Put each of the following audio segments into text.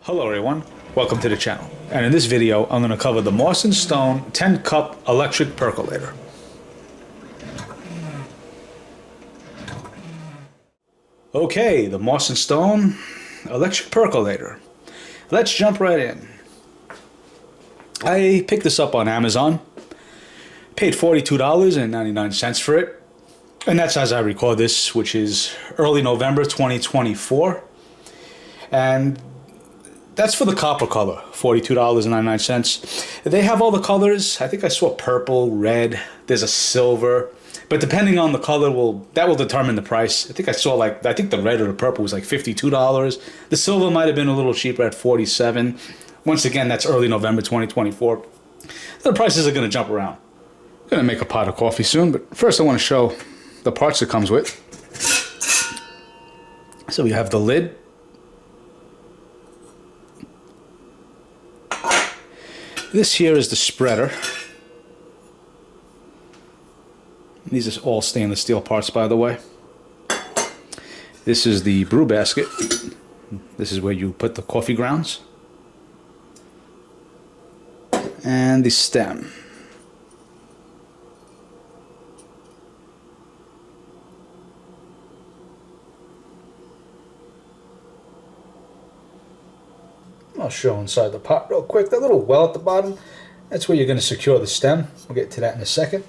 Hello everyone, welcome to the channel. And in this video, I'm going to cover the Moss & Stone 10 cup electric percolator. Okay, the Moss & Stone electric percolator. Let's jump right in. I picked this up on Amazon, paid $42.99 for it, and that's as I record this, which is early November 2024. And that's for the copper color, $42.99. They have all the colors. I think I saw purple, red, there's a silver. But depending on the color, that will determine the price. I think I saw I think the red or the purple was like $52. The silver might have been a little cheaper at $47. Once again, that's early November 2024. The prices are going to jump around. I'm going to make a pot of coffee soon, but first I want to show the parts it comes with. So we have the lid. This here is the spreader. These are all stainless steel parts, by the way. This is the brew basket. This is where you put the coffee grounds. And the stem. I'll show inside the pot real quick. That little well at the bottom, that's where you're going to secure the stem. We'll get to that in a second.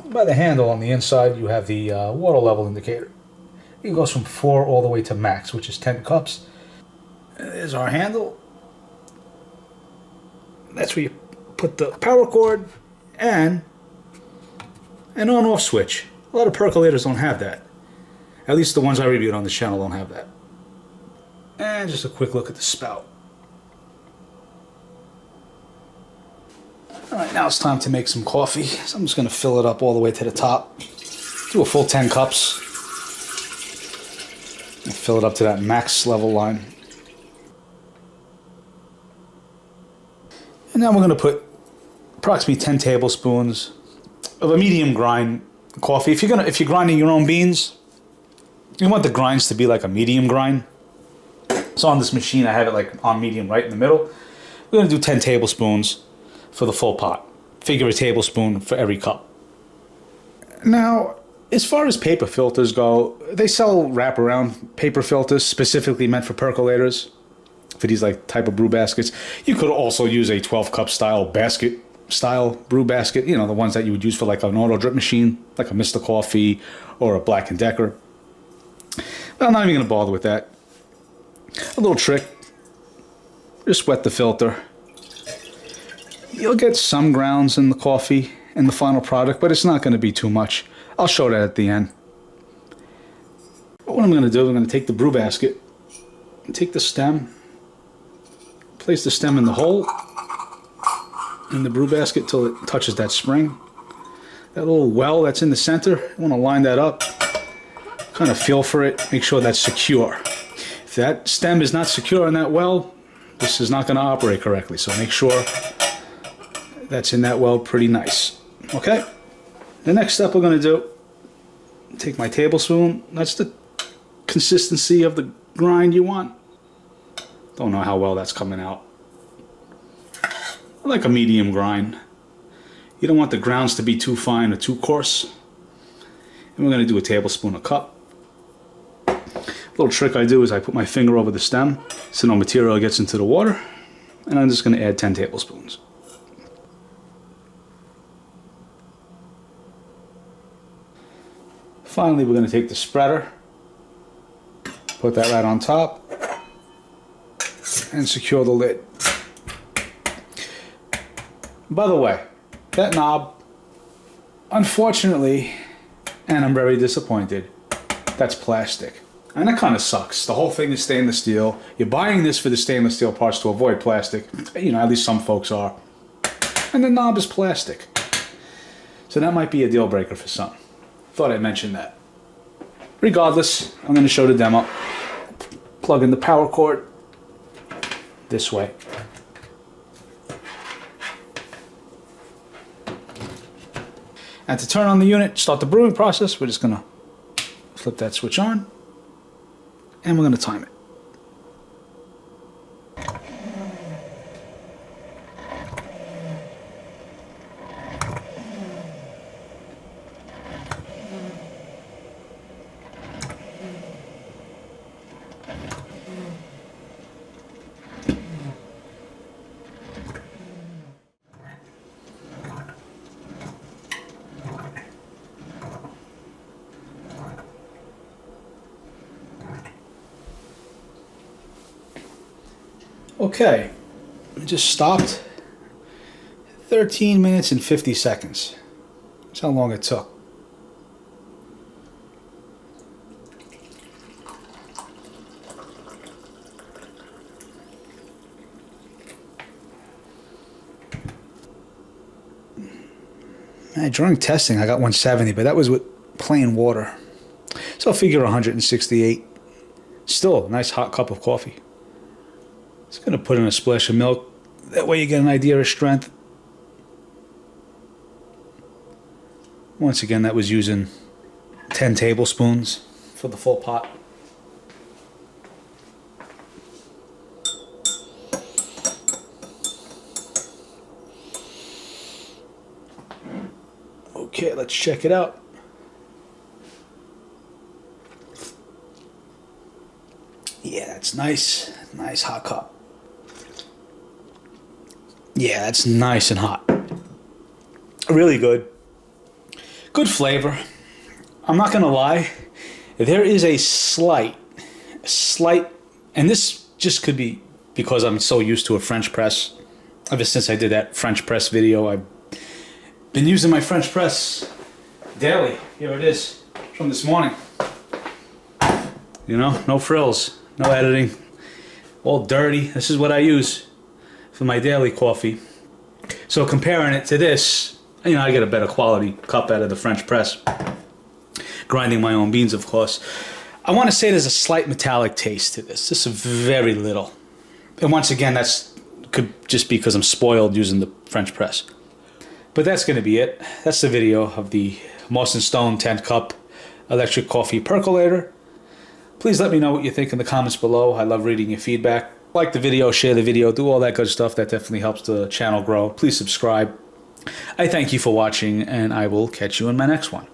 By the handle on the inside, you have the water level indicator. It goes from 4 all the way to max, which is 10 cups. There's our handle. That's where you put the power cord and an on-off switch. A lot of percolators don't have that. At least the ones I reviewed on the channel don't have that. And just a quick look at the spout. Alright, now it's time to make some coffee. So I'm just going to fill it up all the way to the top. Do a full 10 cups. And fill it up to that max level line. And now we're going to put approximately 10 tablespoons of a medium grind coffee. If you're grinding your own beans, you want the grinds to be like a medium grind. So on this machine, I have it like on medium right in the middle. We're going to do 10 tablespoons for the full pot. Figure a tablespoon for every cup. Now, as far as paper filters go, they sell wraparound paper filters specifically meant for percolators, for these like type of brew baskets. You could also use a 12-cup style brew basket, you know, the ones that you would use for like an auto drip machine, like a Mr. Coffee or a Black & Decker. But I'm not even going to bother with that. A little trick, just wet the filter. You'll get some grounds in the coffee in the final product, but it's not going to be too much. I'll show that at the end. But what I'm going to do, I'm going to take the brew basket, and take the stem, place the stem in the hole in the brew basket till it touches that spring. That little well that's in the center, you want to line that up, kind of feel for it, make sure that's secure. If that stem is not secure in that well, this is not going to operate correctly. So make sure that's in that well pretty nice. Okay? The next step we're going to do, take my tablespoon. That's the consistency of the grind you want. Don't know how well that's coming out. I like a medium grind. You don't want the grounds to be too fine or too coarse. And we're going to do a tablespoon a cup. Little trick I do is I put my finger over the stem so no material gets into the water, and I'm just going to add 10 tablespoons. Finally, we're going to take the spreader, put that right on top, and secure the lid. By the way, that knob, unfortunately, and I'm very disappointed, that's plastic. And that kind of sucks. The whole thing is stainless steel. You're buying this for the stainless steel parts to avoid plastic. You know, at least some folks are. And the knob is plastic. So that might be a deal breaker for some. Thought I'd mention that. Regardless, I'm going to show the demo. Plug in the power cord this way. And to turn on the unit, start the brewing process, we're just going to flip that switch on. And we're going to time it. Okay, it just stopped. 13 minutes and 50 seconds. That's how long it took. During testing, I got 170, but that was with plain water. So I'll figure 168. Still a nice hot cup of coffee. Just going to put in a splash of milk. That way you get an idea of strength. Once again, that was using 10 tablespoons for the full pot. Okay, let's check it out. Yeah, that's nice. Nice hot cup. Yeah, that's nice and hot. Really good. Good flavor. I'm not going to lie. There is a slight, and this just could be because I'm so used to a French press. Ever since I did that French press video, I've been using my French press daily. Here it is from this morning. You know, no frills, no editing, all dirty. This is what I use for my daily coffee. So comparing it to this, you know, I get a better quality cup out of the French press. Grinding my own beans, of course. I want to say there's a slight metallic taste to this. Just very little. And once again, that's could just be because I'm spoiled using the French press. But that's going to be it. That's the video of the Moss & Stone 10 cup electric coffee percolator. Please let me know what you think in the comments below. I love reading your feedback. Like the video, share the video, do all that good stuff. That definitely helps the channel grow. Please subscribe. I thank you for watching, and I will catch you in my next one.